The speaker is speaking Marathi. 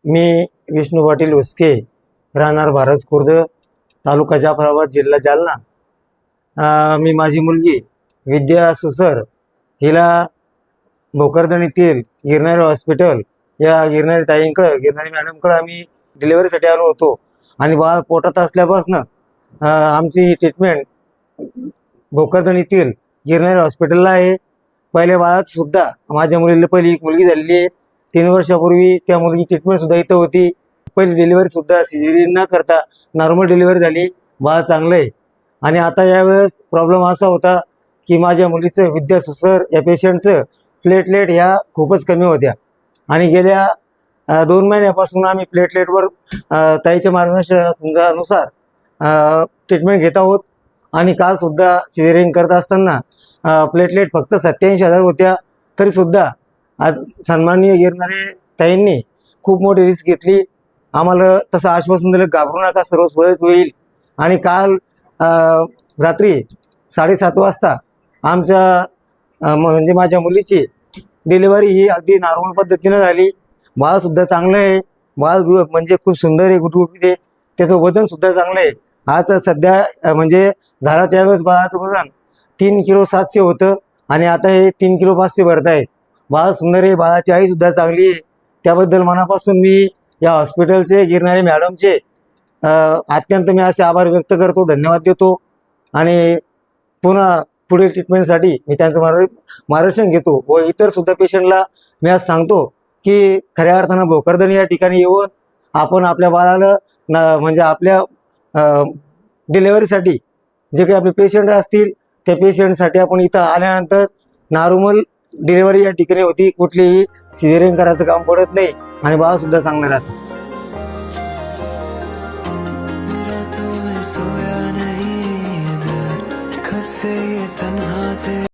मी विष्णू पाटील उसके, राहणार भारत खुर्द, तालुका जाफराबाद, जिल्हा जालना। मी माझी मुलगी विद्या सुसर हिला भोकरदन येथील गिरणारी हॉस्पिटल या गिरणारी ताईंकडे, गिरणारी मॅडमकडे आम्ही डिलिव्हरीसाठी आलो होतो। आणि बाळ पोटात असल्यापासून आमची ट्रीटमेंट भोकरदन येथील गिरणारी हॉस्पिटलला आहे। पहिल्या बाळात सुद्धा माझ्या मुलीला पहिली एक मुलगी झालेली आहे। 3 वर्षापूर्वी त्या मुलगी ट्रीटमेंट सुद्धा इथं होती। पहिली डिलिव्हरी सुद्धा सिझेरियन न करता नॉर्मल डिलिव्हरी झाली, बाळ चांगलं आहे। आणि आता यावेळेस प्रॉब्लेम असा होता की माझ्या मुलीचं विद्या सुसर या पेशंटचं प्लेटलेट ह्या खूपच कमी होत्या आणि गेल्या 2 महिन्यापासून आम्ही प्लेटलेटवर ताईच्या मार्गदर्शनानुसार ट्रीटमेंट घेत आहोत। आणि काल सुद्धा सिझेरियन करत असताना प्लेटलेट फक्त 87,000 होत्या, तरीसुद्धा आज सन्माननीय गिरणारे ताईंनी खूप मोठी रिस्क घेतली, आम्हाला तसं आश्वासन दिलं घाबरू नका, सर्व सुरळीत होईल। आणि काल रात्री 7:30 वाजता आमच्या म्हणजे माझ्या मुलीची डिलिव्हरी ही अगदी नॉर्मल पद्धतीनं झाली। बाळसुद्धा चांगलं आहे, बाळ म्हणजे खूप सुंदर आहे, गुटगुटीत आहे, त्याचं वजनसुद्धा चांगलं आहे। आता सध्या म्हणजे झाला त्यावेळेस बाळाचं वजन 3 किलो 700 होतं आणि आता हे 3 किलो 500 भरत आहे। बाळ सुंदर आहे, बाळाची आईसुद्धा चांगली आहे। त्याबद्दल मनापासून मी या हॉस्पिटलचे, गिरणारे मॅडमचे अत्यंत मी असे आभार व्यक्त करतो, धन्यवाद देतो। आणि पुन्हा पुढील ट्रीटमेंटसाठी मी त्यांचं मार्गदर्शन घेतो व इतर सुद्धा पेशंटला मी आज सांगतो की खऱ्या अर्थानं भोकरदन या ठिकाणी येऊन आपण आपल्या बाळाला म्हणजे आपल्या डिलिव्हरीसाठी जे काही आपले पेशंट असतील त्या पेशंटसाठी आपण इथं आल्यानंतर नॉर्मल डिलिव्हरी या ठिकाणी होती, कुठलीही सिझेरियन करायचं काम पडत नाही आणि बाळसुद्धा चांगलं राहतं। सोया नहीं इधर, कब से ये तन्हा थे।